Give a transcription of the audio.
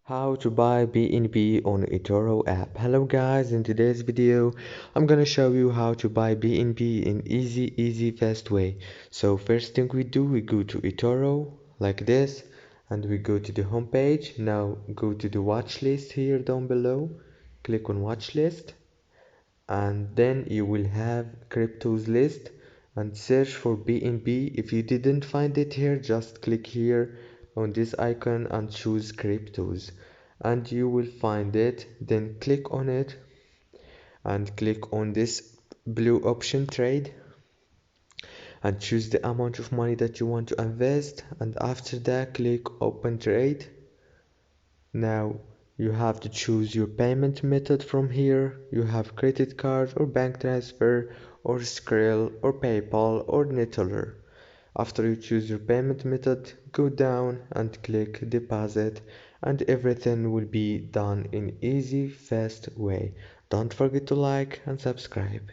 How to buy BNB on Etoro app. Hello guys, in today's video I'm gonna show you how to buy BNB in easy fast way. So first thing we do, we go to Etoro like this and we go to the home page. Now go to the watch list here down below, click on watch list, and then you will have cryptos list and search for BNB. If you didn't find it here, just click here on this icon and choose cryptos and you will find it. Then click on it and click on this blue option trade and choose the amount of money that you want to invest, and after that click open trade. Now you have to choose your payment method from here. You have credit card or bank transfer or Skrill or PayPal or Neteller. After you choose your payment method, go down and click deposit and everything will be done in easy fast way. Don't forget to like and subscribe.